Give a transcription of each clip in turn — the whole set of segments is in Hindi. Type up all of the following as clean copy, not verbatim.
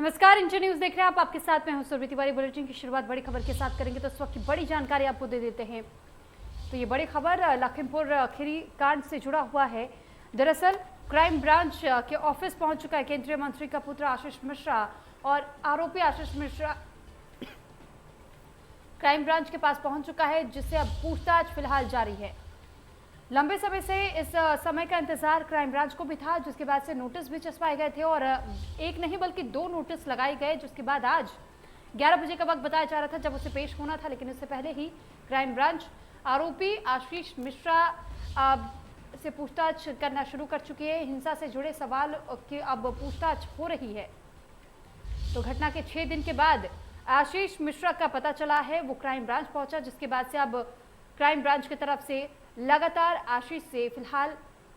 नमस्कार, इंटर न्यूज देख रहे हैं आप। आपके साथ में हूं सुरभि तिवारी। बुलेटिन की शुरुआत बड़ी खबर के साथ करेंगे तो इस वक्त की बड़ी जानकारी आपको दे देते हैं। तो ये बड़ी खबर लखीमपुर खीरी कांड से जुड़ा हुआ है। दरअसल क्राइम ब्रांच के ऑफिस पहुंच चुका है केंद्रीय मंत्री का पुत्र आशीष मिश्रा, और आरोपी आशीष मिश्रा क्राइम ब्रांच के पास पहुंच चुका है, जिससे अब पूछताछ फिलहाल जारी है। लंबे समय से इस समय का इंतजार क्राइम ब्रांच को भी था, जिसके बाद से नोटिस भी चस्पाए गए थे और एक नहीं बल्कि 2 नोटिस लगाए गए, जिसके बाद आज 11 बजे का वक्त बताया जा रहा था जब उसे पेश होना था। लेकिन इससे पहले ही क्राइम ब्रांच आरोपी आशीष मिश्रा से पूछताछ करना शुरू कर चुकी है। हिंसा से जुड़े सवाल की अब पूछताछ हो रही है। तो घटना के 6 दिन के बाद आशीष मिश्रा का पता चला है, वो क्राइम ब्रांच पहुंचा, जिसके बाद से अब क्राइम ब्रांच की तरफ से लगातार आशीष से फिलहाल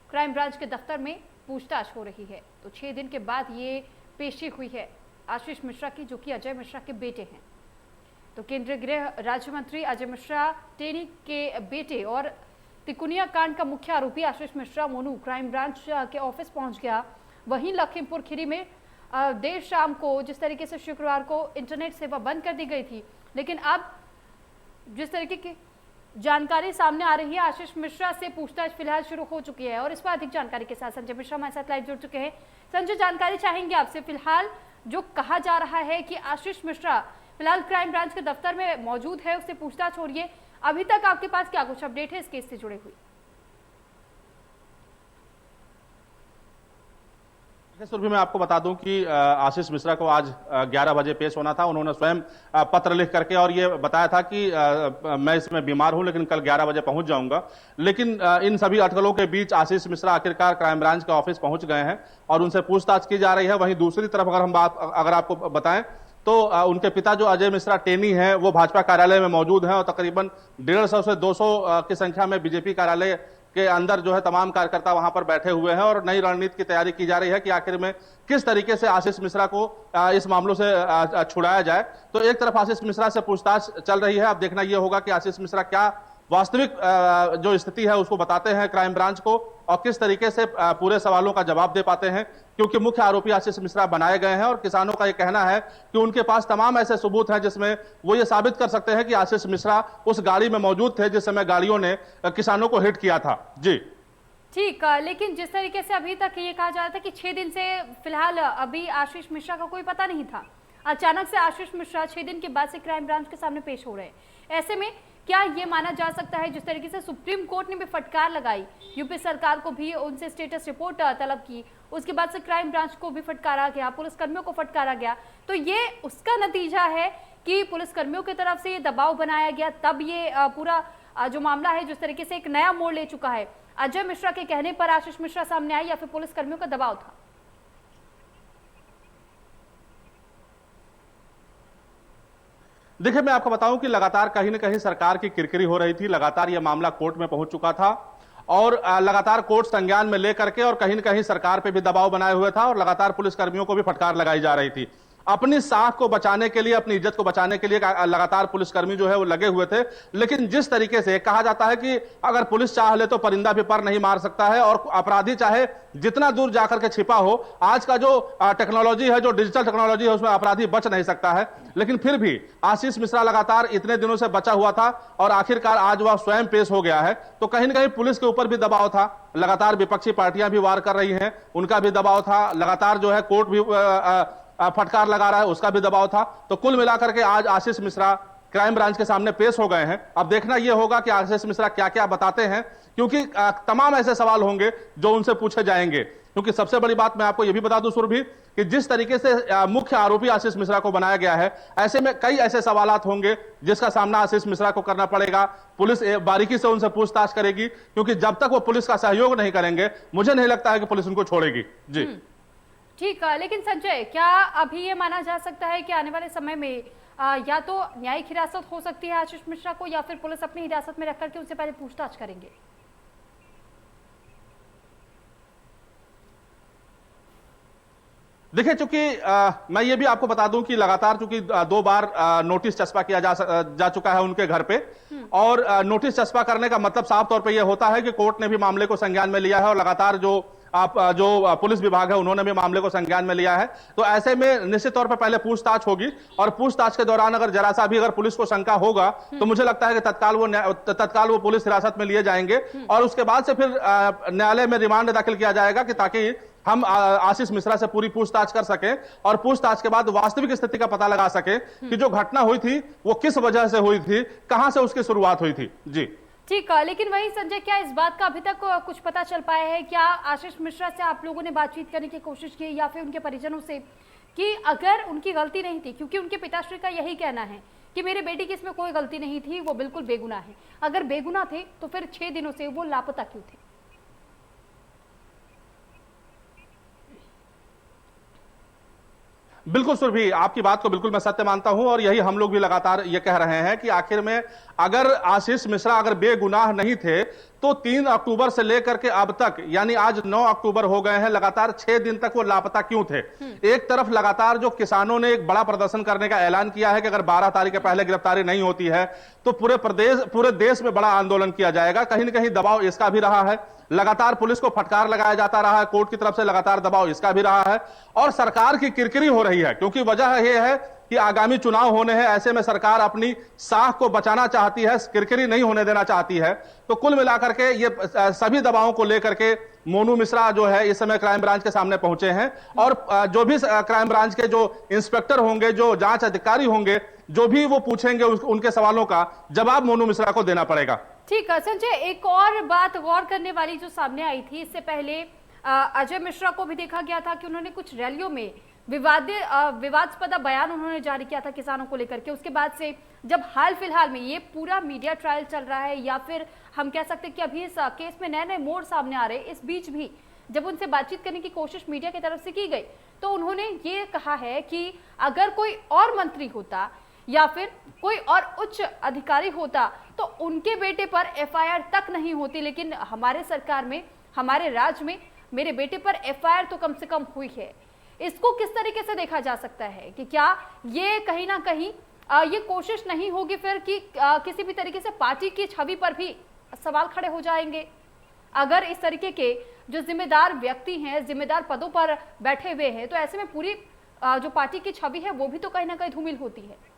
क्राइम ब्रांच के दफ्तर में पूछताछ हो रही है। तो 6 दिन के बाद ये पेशी हुई है आशीष मिश्रा की, जो कि अजय मिश्रा के बेटे हैं। तो केंद्रीय गृह राज्य मंत्री अजय मिश्रा टेनी के बेटे और तिकुनिया कांड का मुख्य आरोपी आशीष मिश्रा मोनू क्राइम ब्रांच के ऑफिस पहुंच गया। वहीं लखीमपुर खीरी में देर शाम को जिस तरीके से शुक्रवार को इंटरनेट सेवा बंद कर दी गई थी, लेकिन अब जिस तरीके की जानकारी सामने आ रही है, आशीष मिश्रा से पूछताछ फिलहाल शुरू हो चुकी है। और इस पर अधिक जानकारी के साथ संजय मिश्रा हमारे साथ लाइव जुड़ चुके हैं। संजय, जानकारी चाहेंगे आपसे। फिलहाल जो कहा जा रहा है कि आशीष मिश्रा फिलहाल क्राइम ब्रांच के दफ्तर में मौजूद है, उससे पूछताछ हो रही है, अभी तक आपके पास क्या कुछ अपडेट है इस केस से जुड़े हुए? सुरभि, मैं आपको बता दूं कि आशीष मिश्रा को आज 11 बजे पेश होना था। उन्होंने स्वयं पत्र लिख करके और ये बताया था कि मैं इसमें बीमार हूं, लेकिन कल 11 बजे पहुंच जाऊंगा। लेकिन इन सभी अटकलों के बीच आशीष मिश्रा आखिरकार क्राइम ब्रांच के ऑफिस पहुंच गए हैं और उनसे पूछताछ की जा रही है। वहीं दूसरी तरफ अगर आपको बताएं तो उनके पिता जो अजय मिश्रा टेनी हैं, वो भाजपा कार्यालय में मौजूद हैं और तकरीबन 150 से 200 की संख्या में बीजेपी कार्यालय के अंदर जो है तमाम कार्यकर्ता वहां पर बैठे हुए हैं और नई रणनीति की तैयारी की जा रही है कि आखिर में किस तरीके से आशीष मिश्रा को इस मामलों से छुड़ाया जाए। तो एक तरफ आशीष मिश्रा से पूछताछ चल रही है। अब देखना यह होगा कि आशीष मिश्रा क्या वास्तविक जो स्थिति है उसको बताते हैं क्राइम ब्रांच को और किस तरीके से पूरे सवालों का जवाब दे पाते हैं, क्योंकि मुख्य आरोपी आशीष मिश्रा बनाए गए हैं और किसानों का यह कहना है कि उनके पास तमाम ऐसे सबूत हैं जिसमें वो ये साबित कर सकते हैं कि आशीष मिश्रा उस गाड़ी में मौजूद थे जिस समय गाड़ियों ने किसानों को हिट किया था। जी ठीक, लेकिन जिस तरीके से अभी तक ये कहा जा रहा था कि 6 दिन से फिलहाल अभी आशीष मिश्रा का कोई पता नहीं था, अचानक से आशीष मिश्रा 6 दिन के बाद से क्राइम ब्रांच के सामने पेश हो रहे हैं। ऐसे में क्या ये माना जा सकता है, जिस तरीके से सुप्रीम कोर्ट ने भी फटकार लगाई, यूपी सरकार को भी उनसे स्टेटस रिपोर्ट तलब की, उसके बाद से क्राइम ब्रांच को भी फटकारा गया, पुलिसकर्मियों को फटकारा गया, तो ये उसका नतीजा है कि पुलिसकर्मियों की तरफ से ये दबाव बनाया गया, तब ये पूरा जो मामला है जिस तरीके से एक नया मोड़ ले चुका है। अजय मिश्रा के कहने पर आशीष मिश्रा सामने आए या फिर पुलिसकर्मियों का दबाव था? देखिए, मैं आपको बताऊं कि लगातार कहीं ना कहीं सरकार की किरकिरी हो रही थी। लगातार यह मामला कोर्ट में पहुंच चुका था और लगातार कोर्ट संज्ञान में लेकर के और कहीं ना कहीं सरकार पे भी दबाव बनाए हुए था और लगातार पुलिसकर्मियों को भी फटकार लगाई जा रही थी। अपनी साख को बचाने के लिए, अपनी इज्जत को बचाने के लिए लगातार पुलिसकर्मी जो है वो लगे हुए थे। लेकिन जिस तरीके से कहा जाता है कि अगर पुलिस चाह ले तो परिंदा भी पर नहीं मार सकता है और अपराधी चाहे जितना दूर जाकर के छिपा हो, आज का जो टेक्नोलॉजी है, जो डिजिटल टेक्नोलॉजी है, उसमें अपराधी बच नहीं सकता है। लेकिन फिर भी आशीष मिश्रा लगातार इतने दिनों से बचा हुआ था और आखिरकार आज वह स्वयं पेश हो गया है। तो कहीं ना कहीं पुलिस के ऊपर भी दबाव था, लगातार विपक्षी पार्टियां भी वार कर रही हैं, उनका भी दबाव था, लगातार जो है कोर्ट भी फटकार लगा रहा है, उसका भी दबाव था। तो कुल मिलाकर के आज आशीष मिश्रा क्राइम ब्रांच के सामने पेश हो गए हैं। अब देखना यह होगा कि आशीष मिश्रा क्या क्या बताते हैं, क्योंकि तमाम ऐसे सवाल होंगे जो उनसे पूछे जाएंगे। क्योंकि सबसे बड़ी बात मैं आपको यह भी बता दूं सुरभि कि जिस तरीके से मुख्य आरोपी आशीष मिश्रा को बनाया गया है, ऐसे में कई ऐसे सवालात होंगे जिसका सामना आशीष मिश्रा को करना पड़ेगा। पुलिस बारीकी से उनसे पूछताछ करेगी, क्योंकि जब तक वो पुलिस का सहयोग नहीं करेंगे, मुझे नहीं लगता है कि पुलिस उनको छोड़ेगी। जी ठीक, लेकिन संजय, क्या अभी ये माना जा सकता है कि आने वाले समय में या तो न्यायिक हिरासत हो सकती है आशीष मिश्रा को, या फिर पुलिस अपनी हिरासत में रख करके उनसे पहले पूछताछ करेंगे? देखिए, चूंकि मैं ये भी आपको बता दूं कि लगातार चूंकि 2 बार नोटिस चस्पा किया जा चुका है उनके घर पे, और नोटिस चस्पा करने का मतलब साफ तौर पे ये होता है कि कोर्ट ने भी मामले को संज्ञान में लिया है और लगातार जो जो पुलिस विभाग है उन्होंने भी मामले को संज्ञान में लिया है। तो ऐसे में निश्चित तौर पर पहले पूछताछ होगी और पूछताछ के दौरान अगर जरा सा भी अगर पुलिस को शंका होगा तो मुझे लगता है कि तत्काल वो पुलिस हिरासत में लिए जाएंगे और उसके बाद से फिर न्यायालय में रिमांड दाखिल किया जाएगा कि ताकि हम आशीष मिश्रा से पूरी पूछताछ कर सके और पूछताछ के बाद वास्तविक स्थिति का पता लगा सके कि जो घटना हुई थी वो किस वजह से हुई थी, कहां से उसकी शुरुआत हुई थी। जी ठीक है, लेकिन वही संजय, क्या इस बात का अभी तक कुछ पता चल पाया है? क्या आशीष मिश्रा से आप लोगों ने बातचीत करने की कोशिश की या फिर उनके परिजनों से कि अगर उनकी गलती नहीं थी, क्योंकि उनके पिताश्री का यही कहना है कि मेरे बेटी की इसमें कोई गलती नहीं थी, वो बिल्कुल बेगुनाह है, अगर बेगुनाह थे तो फिर 6 दिनों से वो लापता क्यों थे? बिल्कुल सुरभि, आपकी बात को बिल्कुल मैं सत्य मानता हूं और यही हम लोग भी लगातार ये कह रहे हैं कि आखिर में अगर आशीष मिश्रा अगर बेगुनाह नहीं थे तो 3 अक्टूबर से लेकर के अब तक, यानी आज 9 अक्टूबर हो गए हैं, लगातार 6 दिन तक वो लापता क्यों थे? एक तरफ लगातार जो किसानों ने एक बड़ा प्रदर्शन करने का ऐलान किया है कि अगर 12 तारीख के पहले गिरफ्तारी नहीं होती है तो पूरे देश में बड़ा आंदोलन किया जाएगा। कहीं ना कहीं दबाव इसका भी रहा है, लगातार पुलिस को फटकार लगाया जाता रहा है, कोर्ट की तरफ से लगातार दबाव इसका भी रहा है और सरकार की किरकिरी हो रही है क्योंकि वजह यह है कि आगामी चुनाव होने हैं। ऐसे में सरकार अपनी साख को बचाना चाहती है, किरकिरी नहीं होने देना चाहती है। तो कुल मिलाकर के ये सभी दबावों को लेकर के मोनू मिश्रा जो है इस समय क्राइम ब्रांच के सामने पहुंचे हैं और जो भी क्राइम ब्रांच के जो इंस्पेक्टर होंगे, जो जांच अधिकारी होंगे, जो भी वो पूछेंगे उनके सवालों का जवाब मोनू मिश्रा को देना पड़ेगा। ठीक है संजय, एक और बात गौर करने वाली जो सामने आई थी, इससे पहले अजय मिश्रा को भी देखा गया था कि उन्होंने कुछ रैलियों में विवादास्पद बयान उन्होंने जारी किया था किसानों को लेकर के। उसके बाद से जब हाल फिलहाल में ये पूरा मीडिया ट्रायल चल रहा है या फिर हम कह सकते हैं कि अभी इस केस में नए नए मोड़ सामने आ रहे हैं, इस बीच भी जब उनसे बातचीत करने की कोशिश मीडिया की तरफ से की गई तो उन्होंने ये कहा है कि अगर कोई और मंत्री होता या फिर कोई और उच्च अधिकारी होता तो उनके बेटे पर एफआईआर तक नहीं होती, लेकिन हमारे सरकार में, हमारे राज्य में मेरे बेटे पर एफआईआर तो कम से कम हुई है। इसको किस तरीके से देखा जा सकता है कि क्या ये कहीं ना कहीं ये कोशिश नहीं होगी फिर कि किसी भी तरीके से पार्टी की छवि पर भी सवाल खड़े हो जाएंगे अगर इस तरीके के जो जिम्मेदार व्यक्ति हैं, जिम्मेदार पदों पर बैठे हुए हैं, तो ऐसे में पूरी जो पार्टी की छवि है वो भी तो कहीं ना कहीं धूमिल होती है।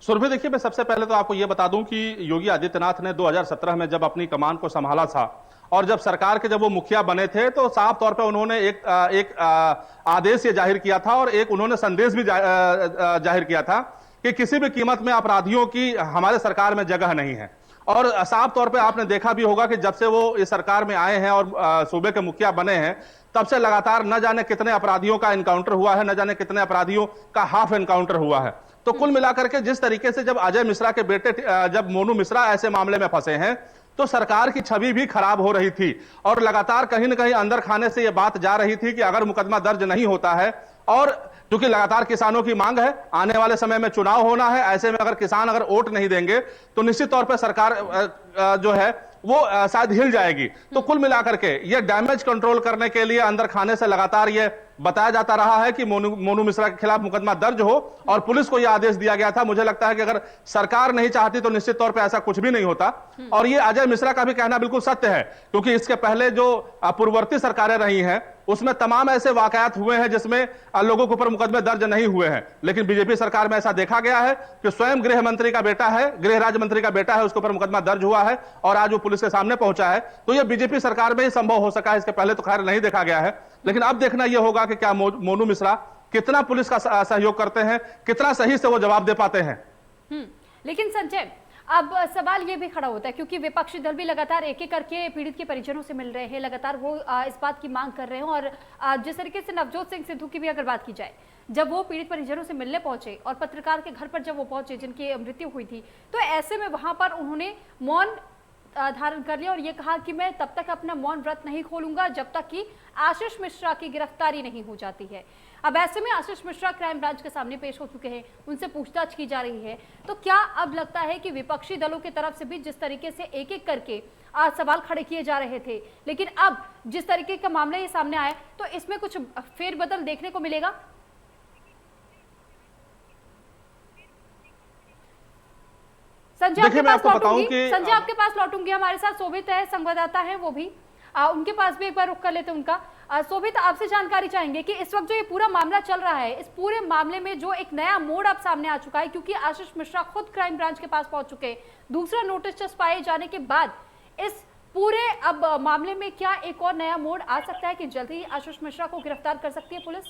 सुरभि, देखिए मैं सबसे पहले तो आपको यह बता दूं कि योगी आदित्यनाथ ने 2017 में जब अपनी कमान को संभाला था और जब सरकार के जब वो मुखिया बने थे तो साफ तौर पे उन्होंने एक आदेश ये जाहिर किया था और एक उन्होंने संदेश भी जाहिर किया था कि किसी भी कीमत में अपराधियों की हमारे सरकार में जगह नहीं है। और साफ तौर पे आपने देखा भी होगा कि जब से वो इस सरकार में आए हैं और सूबे के मुखिया बने हैं तब से लगातार न जाने कितने अपराधियों का एनकाउंटर हुआ है, न जाने कितने अपराधियों का हाफ एनकाउंटर हुआ है। तो कुल मिलाकर के जिस तरीके से जब अजय मिश्रा के बेटे जब मोनू मिश्रा ऐसे मामले में फंसे हैं तो सरकार की छवि भी खराब हो रही थी और लगातार कहीं ना कहीं अंदर खाने से यह बात जा रही थी कि अगर मुकदमा दर्ज नहीं होता है और क्योंकि लगातार किसानों की मांग है, आने वाले समय में चुनाव होना है, ऐसे में अगर किसान अगर वोट नहीं देंगे तो निश्चित तौर पर सरकार जो है वो शायद हिल जाएगी। तो कुल मिलाकर के ये डैमेज कंट्रोल करने के लिए अंदर खाने से लगातार ये बताया जाता रहा है कि मोनू मिश्रा के खिलाफ मुकदमा दर्ज हो और पुलिस को यह आदेश दिया गया था। मुझे लगता है कि अगर सरकार नहीं चाहती तो निश्चित तौर पे ऐसा कुछ भी नहीं होता। और ये अजय मिश्रा का भी कहना बिल्कुल सत्य है क्योंकि इसके पहले जो पूर्ववर्ती सरकारें रही हैं उसमें तमाम ऐसे वाकयात हुए हैं जिसमें लोगों के ऊपर मुकदमे दर्ज नहीं हुए हैं, लेकिन बीजेपी सरकार में ऐसा देखा गया है कि स्वयं गृह मंत्री का बेटा है, गृह राज्य मंत्री का बेटा है, उसके ऊपर मुकदमा दर्ज हुआ है और आज वो पुलिस के सामने पहुंचा है। तो यह बीजेपी सरकार में ही संभव हो सका है, इसके पहले तो खैर नहीं देखा गया है। लेकिन अब देखना यह होगा कि क्या मोनू मिश्रा कितना पुलिस का सहयोग करते हैं, कितना सही से वो जवाब दे पाते हैं। लेकिन संजय, अब सवाल ये भी खड़ा होता है क्योंकि विपक्षी दल भी लगातार एक एक करके पीड़ित के परिजनों से मिल रहे हैं, लगातार वो इस बात की मांग कर रहे हैं और जिस तरीके से नवजोत सिंह सिद्धू की भी अगर बात की जाए, जब वो पीड़ित परिजनों से मिलने पहुंचे और पत्रकार के घर पर जब वो पहुंचे जिनकी मृत्यु हुई थी, तो ऐसे में वहां पर उन्होंने मौन धारण कर लिया और ये कहा कि मैं तब तक अपना मौन व्रत नहीं खोलूंगा जब तक कि आशीष मिश्रा की गिरफ्तारी नहीं हो जाती है। अब ऐसे में आशीष मिश्रा क्राइम ब्रांच के सामने पेश हो चुके हैं, उनसे पूछताछ की जा रही है। तो क्या अब लगता है कि विपक्षी दलों की तरफ से भी जिस तरीके से एक एक करके आज सवाल खड़े किए जा रहे थे, लेकिन अब जिस तरीके का मामला ये सामने आया तो इसमें कुछ फेरबदल देखने को मिलेगा? संजय देखिए, आपके मैं पास आपको बताऊं लौटूंगी, कि संजय आपके पास लौटूंगी। हमारे साथ शोभित है, संवाददाता है वो भी, उनके पास भी एक बार रुक कर लेते हैं उनका। शोभित, आपसे जानकारी चाहेंगे कि इस वक्त जो ये पूरा मामला चल रहा है, इस पूरे मामले में जो एक नया मोड़ अब सामने आ चुका है, क्योंकि आशीष मिश्रा खुद क्राइम ब्रांच के पास पहुंच चुके हैं, दूसरा नोटिस चस्पाए जाने के बाद इस पूरे अब मामले में क्या एक और नया मोड़ आ सकता है कि जल्द ही आशीष मिश्रा को गिरफ्तार कर सकती है पुलिस?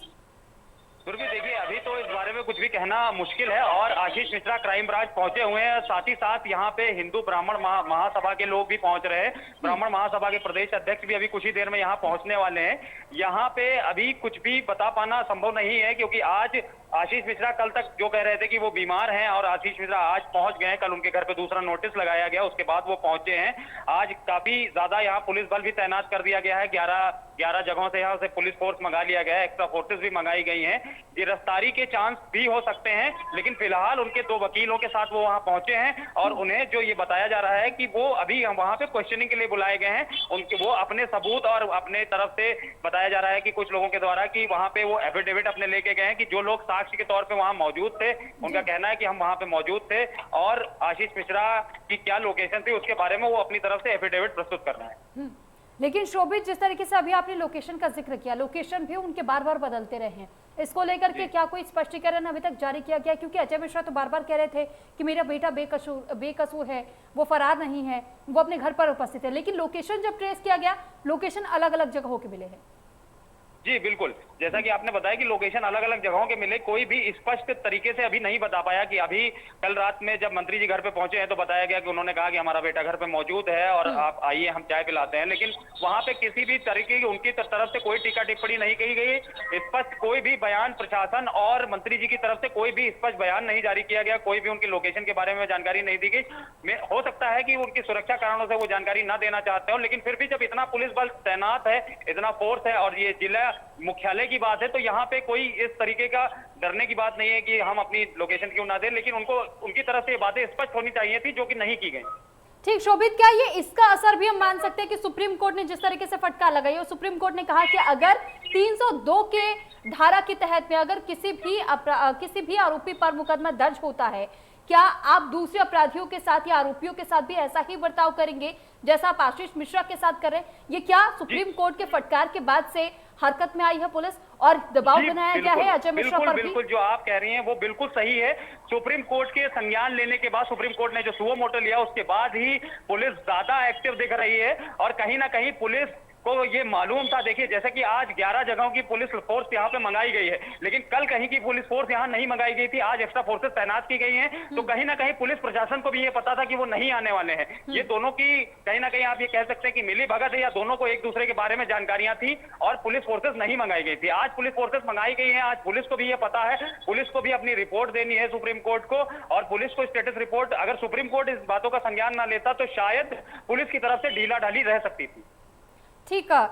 सुरभि, देखिए अभी तो इस बारे में कुछ भी कहना मुश्किल है और आशीष मिश्रा क्राइम ब्रांच पहुंचे हुए हैं। साथ ही साथ यहाँ पे हिंदू ब्राह्मण महासभा के लोग भी पहुंच रहे हैं। ब्राह्मण महासभा के प्रदेश अध्यक्ष भी अभी कुछ ही देर में यहाँ पहुंचने वाले हैं। यहाँ पे अभी कुछ भी बता पाना संभव नहीं है, क्योंकि आज आशीष मिश्रा कल तक जो कह रहे थे कि वो बीमार हैं और आशीष मिश्रा आज पहुंच गए। कल उनके घर पे दूसरा नोटिस लगाया गया, उसके बाद वो पहुंचे हैं। आज काफी ज्यादा यहाँ पुलिस बल भी तैनात कर दिया गया है। 11 जगहों से यहाँ से पुलिस फोर्स मंगा लिया गया है, एक्स्ट्रा फोर्सेस भी मंगाई गई हैं। गिरफ्तारी के चांस भी हो सकते हैं, लेकिन फिलहाल उनके 2 वकीलों के साथ वो वहां पहुंचे हैं और उन्हें जो ये बताया जा रहा है कि वो अभी वहां पे क्वेश्चनिंग के लिए बुलाए गए हैं। उनके वो अपने सबूत और अपने तरफ से बताया जा रहा है कि कुछ लोगों के द्वारा कि वहां पे वो एफिडेविट अपने लेके गए हैं कि जो लोग साक्ष्य के तौर पे वहां मौजूद थे, उनका कहना है कि हम वहां पे मौजूद थे और आशीष मिश्रा की क्या लोकेशन थी उसके बारे में वो अपनी तरफ से एफिडेविट प्रस्तुत कर रहे हैं। लेकिन शोभित, जिस तरीके से अभी आपने लोकेशन का जिक्र किया, लोकेशन भी उनके बार बार बदलते रहे हैं, इसको लेकर के क्या कोई स्पष्टीकरण अभी तक जारी किया गया? क्योंकि अजय मिश्रा तो बार बार कह रहे थे कि मेरा बेटा बेकसूर है, वो फरार नहीं है, वो अपने घर पर उपस्थित है, लेकिन लोकेशन जब ट्रेस किया गया, लोकेशन अलग अलग जगहों के मिले हैं। जी बिल्कुल, जैसा कि आपने बताया कि लोकेशन अलग अलग जगहों के मिले, कोई भी स्पष्ट तरीके से अभी नहीं बता पाया कि अभी कल रात में जब मंत्री जी घर पे पहुंचे हैं तो बताया गया कि उन्होंने कहा कि हमारा बेटा घर पे मौजूद है और आप आइए हम चाय पिलाते हैं, लेकिन वहां पे किसी भी तरीके की उनकी तरफ से कोई टीका टिप्पणी नहीं कही गई। स्पष्ट कोई भी बयान प्रशासन और मंत्री जी की तरफ से कोई भी स्पष्ट बयान नहीं जारी किया गया, कोई भी उनकी लोकेशन के बारे में जानकारी नहीं दी गई। हो सकता है कि उनकी सुरक्षा कारणों से वो जानकारी ना देना चाहते हो, लेकिन फिर भी जब इतना पुलिस बल तैनात है, इतना फोर्स है और ये जिला मुख्यालय की बात है, तो यहाँ पे कोई इस तरीके का डरने की बात नहीं है कि हम अपनी लोकेशन क्यों ना दें, लेकिन उनको उनकी तरफ से ये बातें स्पष्ट होनी चाहिए थी, जो कि नहीं की गई। ठीक शोभित, क्या ये इसका असर भी हम मान सकते हैं कि सुप्रीम कोर्ट ने जिस तरीके से फटकार लगाई और सुप्रीम कोर्ट ने कहा कि अगर 302 के धारा के तहत में अगर किसी भी आरोपी पर मुकदमा दर्ज होता है, क्या आप दूसरे अपराधियों के साथ या आरोपियों के साथ भी ऐसा ही बर्ताव करेंगे जैसा आप आशीष मिश्रा के साथ कर रहे हैं? ये क्या सुप्रीम कोर्ट के फटकार के बाद से हरकत में आई है पुलिस और दबाव बनाया गया है अजय मिश्रा पर भी? बिल्कुल, जो आप कह रही हैं वो बिल्कुल सही है। सुप्रीम कोर्ट के संज्ञान लेने के बाद, सुप्रीम कोर्ट ने जो सुओ मोटो लिया उसके बाद ही पुलिस ज्यादा एक्टिव दिख रही है और कहीं ना कहीं पुलिस को ये मालूम था। देखिए, जैसे कि आज 11 जगहों की पुलिस फोर्स यहाँ पे मंगाई गई है, लेकिन कल कहीं की पुलिस फोर्स यहाँ नहीं मंगाई गई थी, आज एक्स्ट्रा फोर्सेस तैनात की गई हैं, तो कहीं ना कहीं पुलिस प्रशासन को भी ये पता था कि वो नहीं आने वाले हैं। ये दोनों की कहीं ना कहीं आप ये कह सकते हैं कि मिली भगत है, या दोनों को एक दूसरे के बारे में जानकारियां थी और पुलिस फोर्सेस नहीं मंगाई गई थी। आज पुलिस फोर्सेस मंगाई गई है, आज पुलिस को भी ये पता है, पुलिस को भी अपनी रिपोर्ट देनी है सुप्रीम कोर्ट को, और पुलिस को स्टेटस रिपोर्ट, अगर सुप्रीम कोर्ट इस बातों का संज्ञान ना लेता तो शायद पुलिस की तरफ से ढीला ढाली रह सकती थी। ठीक है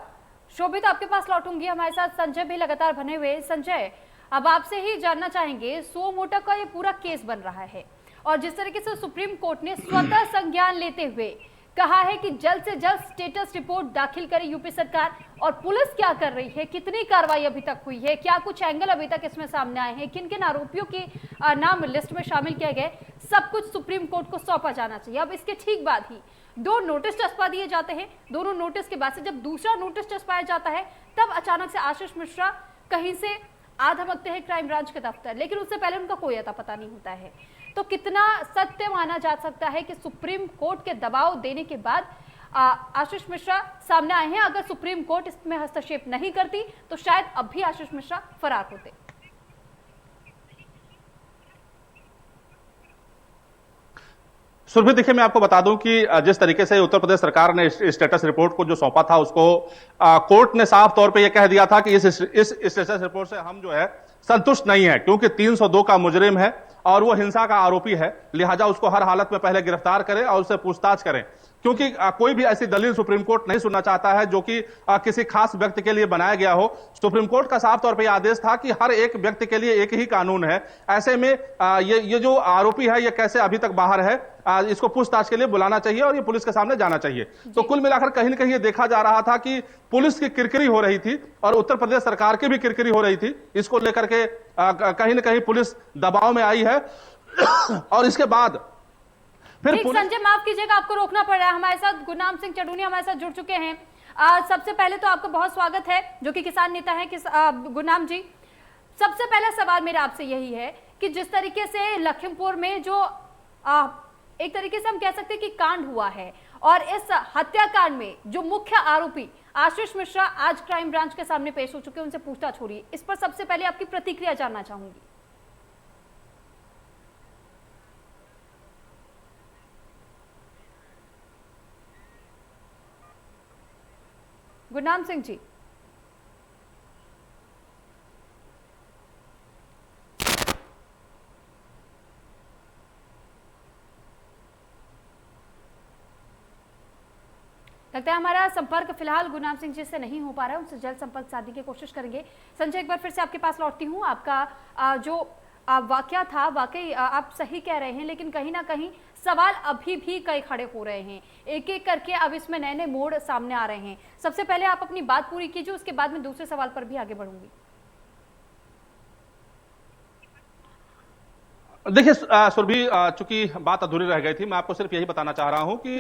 शोभित, आपके पास लौटूंगी। हमारे साथ संजय भी लगातार बने हुए। संजय, अब आपसे ही जानना चाहेंगे, सुओ मोटो का ये पूरा केस बन रहा है और जिस तरीके से सुप्रीम कोर्ट ने स्वतः संज्ञान लेते हुए कहा है कि जल्द से जल्द स्टेटस रिपोर्ट दाखिल करे यूपी सरकार, और पुलिस क्या कर रही है, कितनी कार्रवाई अभी तक हुई है, क्या कुछ एंगल अभी तक इसमें सामने आए हैं, किन किन आरोपियों के नाम लिस्ट में शामिल किए गए, सब कुछ सुप्रीम कोर्ट को सौंपा जाना चाहिए। अब इसके ठीक बाद ही 2 नोटिस चस्पा दिए जाते हैं। दोनों नोटिस के बाद से जब दूसरा नोटिस चस्पाया जाता है, तब अचानक से आशीष मिश्रा कहीं से आ धमकते हैं क्राइम ब्रांच के दफ्तर, लेकिन उससे पहले उनका कोई अता पता नहीं होता है। तो कितना सत्य माना जा सकता है कि सुप्रीम कोर्ट के दबाव देने के बाद आशीष मिश्रा सामने आए हैं? अगर सुप्रीम कोर्ट इसमें हस्तक्षेप नहीं करती तो शायद अब भी आशीष मिश्रा फरार होते। सुरभि, देखिए, मैं आपको बता दूं कि जिस तरीके से उत्तर प्रदेश सरकार ने स्टेटस रिपोर्ट को जो सौंपा था, उसको कोर्ट ने साफ तौर पे यह कह दिया था कि इस स्टेटस रिपोर्ट से हम जो है संतुष्ट नहीं है, क्योंकि 302 का मुजरिम है और वो हिंसा का आरोपी है, लिहाजा उसको हर हालत में पहले गिरफ्तार करें और उससे पूछताछ करें, क्योंकि कोई भी ऐसी दलील सुप्रीम कोर्ट नहीं सुनना चाहता है जो कि किसी खास व्यक्ति के लिए बनाया गया हो। सुप्रीम कोर्ट का साफ तौर पे आदेश था कि हर एक व्यक्ति के लिए एक ही कानून है। ऐसे में ये जो आरोपी है, ये कैसे अभी तक बाहर है, इसको पूछताछ के लिए बुलाना चाहिए और ये पुलिस के सामने जाना चाहिए। तो कुल मिलाकर कहीं ना कहीं ये देखा जा रहा था कि पुलिस की किरकिरी हो रही थी और उत्तर प्रदेश सरकार की भी किरकिरी हो रही थी। इसको लेकर के कहीं ना कहीं पुलिस दबाव में आई है और इसके बाद फिर ठीक संजय, माफ कीजिएगा, आपको रोकना पड़ रहा है। हमारे साथ गुरनाम सिंह चढ़ूनी हमारे साथ जुड़ चुके हैं। सबसे पहले तो आपका बहुत स्वागत है, जो कि किसान नेता है गुरनाम जी। सबसे पहला सवाल मेरा आपसे यही है कि जिस तरीके से लखीमपुर में जो एक तरीके से हम कह सकते हैं कि कांड हुआ है, और इस हत्याकांड में जो मुख्य आरोपी आशीष मिश्रा आज क्राइम ब्रांच के सामने पेश हो चुके हैं, उनसे पूछताछ हो रही है, इस पर सबसे पहले आपकी प्रतिक्रिया जानना चाहूंगी। गुरनाम सिंह जी। लगता है हमारा संपर्क फिलहाल गुरनाम सिंह जी से नहीं हो पा रहा है, उनसे जल्द संपर्क साधने की कोशिश करेंगे। संजय, एक बार फिर से आपके पास लौटती हूँ। आपका जो वाकया था, वाकई आप सही कह रहे हैं, लेकिन कहीं ना कहीं सवाल अभी भी कई खड़े हो रहे हैं, एक एक करके अब इसमें नए नए मोड़ सामने आ रहे हैं। सबसे पहले आप अपनी बात पूरी कीजिए, उसके बाद मैं दूसरे सवाल पर भी आगे बढ़ूंगी। देखिए सुरभि, चूंकि बात अधूरी रह गई थी, मैं आपको सिर्फ यही बताना चाह रहा हूं कि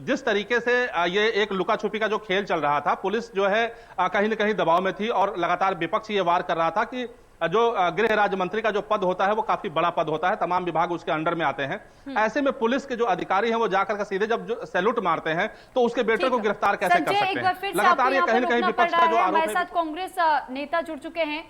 जिस तरीके से ये एक लुका छुपी का जो खेल चल रहा था, पुलिस जो है कहीं ना कहीं दबाव में थी और लगातार विपक्ष ये वार कर रहा था कि जो गृह राज्य मंत्री का जो पद होता है वो काफी बड़ा पद होता है, तमाम विभाग उसके अंडर में आते हैं। ऐसे में पुलिस के जो अधिकारी हैं वो जाकर के सीधे जब जो सैल्यूट मारते हैं तो उसके बेटे को गिरफ्तार कैसे कर सकते हैं? लगातार ये कहीं ना कहीं विपक्ष का जो आरोप है। हमारे साथ कांग्रेस नेता जुड़ चुके हैं।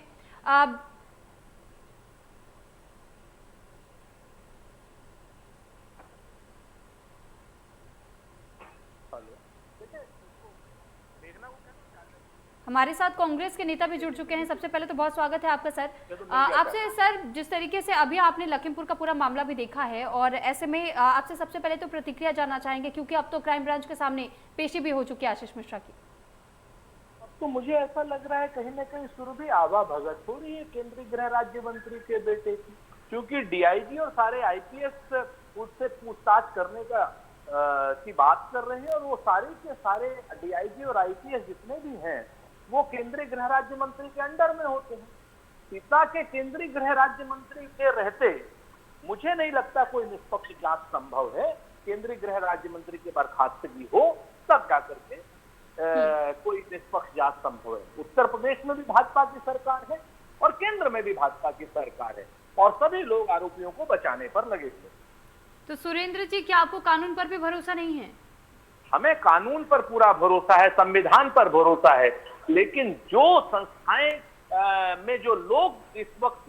हमारे साथ कांग्रेस के नेता भी जुड़ चुके हैं। सबसे पहले तो बहुत स्वागत है आपका सर। आपसे सर, जिस तरीके से अभी आपने लखीमपुर का पूरा मामला भी देखा है, और ऐसे में आपसे सबसे पहले तो प्रतिक्रिया जानना चाहेंगे, क्योंकि अब तो क्राइम ब्रांच के सामने पेशी भी हो चुकी है आशीष मिश्रा की। तो मुझे ऐसा लग रहा है कहीं ना कहीं सुरभि आवा भगत हो रही है केंद्रीय गृह राज्य मंत्री के बेटे की, क्योंकि डीआईजी और सारे आईपीएस उससे पूछताछ करने की बात कर रहे हैं, और वो सारे के सारे डीआईजी और आईपीएस जितने भी हैं वो केंद्रीय गृह राज्य मंत्री के अंडर में होते हैं। पिता के केंद्रीय गृह राज्य मंत्री के रहते मुझे नहीं लगता कोई निष्पक्ष जांच संभव है। केंद्रीय गृह राज्य मंत्री की बर्खास्तगी हो तब जाकर के कोई निष्पक्ष जांच संभव है। उत्तर प्रदेश में भी भाजपा की सरकार है और केंद्र में भी भाजपा की सरकार है, और सभी लोग आरोपियों को बचाने पर लगे हुए। तो सुरेंद्र जी, क्या आपको कानून पर भी भरोसा नहीं है? हमें कानून पर पूरा भरोसा है, संविधान पर भरोसा है, लेकिन जो संस्थाएं में जो लोग इस वक्त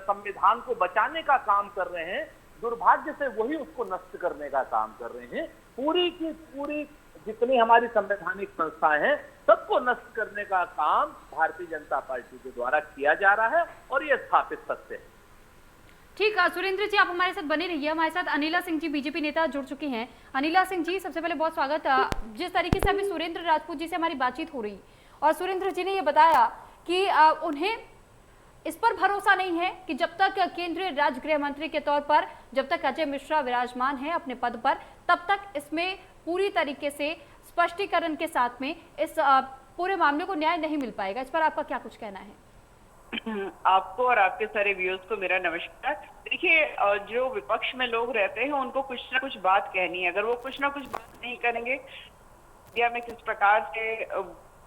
संविधान को बचाने का काम कर रहे हैं, दुर्भाग्य से वही उसको नष्ट करने का काम कर रहे हैं। पूरी की पूरी जितनी हमारी संवैधानिक संस्थाएं हैं, सबको नष्ट करने का काम भारतीय जनता पार्टी के द्वारा किया जा रहा है, और ये स्थापित सत्य है। ठीक है सुरेंद्र जी, आप हमारे साथ बने रहिए। हमारे साथ अनिला सिंह जी, बीजेपी नेता, जुड़ चुकी हैं। अनिला सिंह जी, सबसे पहले बहुत स्वागत। जिस तरीके से अभी सुरेंद्र राजपूत जी से हमारी बातचीत हो रही, और सुरेंद्र जी ने ये बताया कि उन्हें इस पर भरोसा नहीं है कि जब तक केंद्रीय राज्य गृह मंत्री के तौर पर जब तक अजय मिश्रा विराजमान है अपने पद पर, तब तक इसमें पूरी तरीके से स्पष्टीकरण के साथ में इस पूरे मामले को न्याय नहीं मिल पाएगा। इस पर आपका क्या कुछ कहना है? आपको और आपके सारे व्यूअर्स को मेरा नमस्कार। देखिए, जो विपक्ष में लोग रहते हैं उनको कुछ ना कुछ बात कहनी है। अगर वो कुछ ना कुछ बात नहीं करेंगे, इंडिया में किस प्रकार से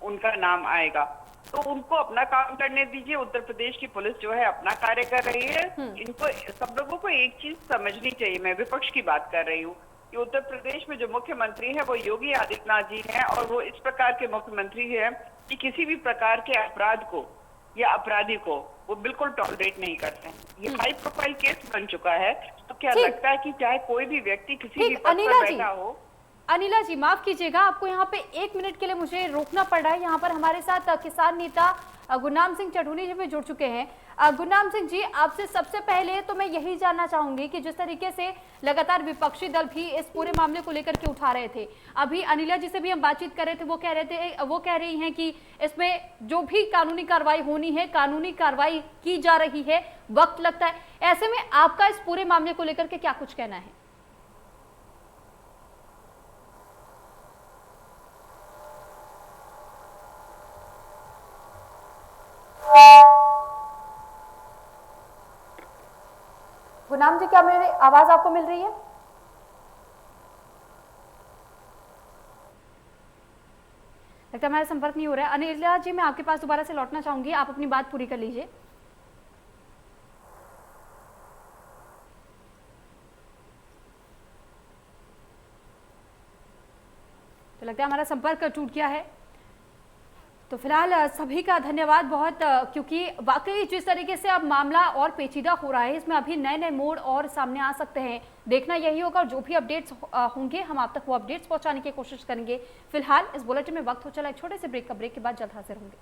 उनका नाम आएगा, तो उनको अपना काम करने दीजिए। उत्तर प्रदेश की पुलिस जो है अपना कार्य कर रही है। इनको सब लोगों को एक चीज समझनी चाहिए, मैं विपक्ष की बात कर रही हूँ, कि उत्तर प्रदेश में जो मुख्यमंत्री है वो योगी आदित्यनाथ जी हैं, और वो इस प्रकार के मुख्यमंत्री है कि किसी भी प्रकार के अपराध को या अपराधी को वो बिल्कुल टॉलरेट नहीं करते हैं। ये हाई प्रोफाइल केस बन चुका है। तो क्या लगता है कि चाहे कोई भी व्यक्ति किसी भी पद पर बैठा हो। अनिला जी, माफ कीजिएगा, आपको यहाँ पे 1 मिनट के लिए मुझे रोकना पड़ रहा है। यहाँ पर हमारे साथ किसान नेता गुरनाम सिंह चढ़ूनी जी भी जुड़ चुके हैं। गुरनाम सिंह जी, आपसे सबसे पहले तो मैं यही जानना चाहूंगी कि जिस तरीके से लगातार विपक्षी दल भी इस पूरे मामले को लेकर के उठा रहे थे, अभी अनिला जी से भी हम बातचीत कर रहे थे, वो कह रही हैं कि इसमें जो भी कानूनी कार्रवाई होनी है, कानूनी कार्रवाई की जा रही है, वक्त लगता है। ऐसे में आपका इस पूरे मामले को लेकर के क्या कुछ कहना है? गुरनाम जी, क्या मेरी आवाज आपको मिल रही है? लगता है हमारा संपर्क नहीं हो रहा है। अनिल जी, मैं आपके पास दोबारा से लौटना चाहूंगी, आप अपनी बात पूरी कर लीजिए। तो लगता है हमारा संपर्क टूट गया है। तो फिलहाल सभी का धन्यवाद बहुत, क्योंकि वाकई जिस तरीके से अब मामला और पेचीदा हो रहा है, इसमें अभी नए नए मोड़ और सामने आ सकते हैं। देखना यही होगा, और जो भी अपडेट्स होंगे हम आप तक वो अपडेट्स पहुंचाने की कोशिश करेंगे। फिलहाल इस बुलेटिन में वक्त हो चला एक छोटे से ब्रेक का। ब्रेक के बाद जल्द हाजिर होंगे।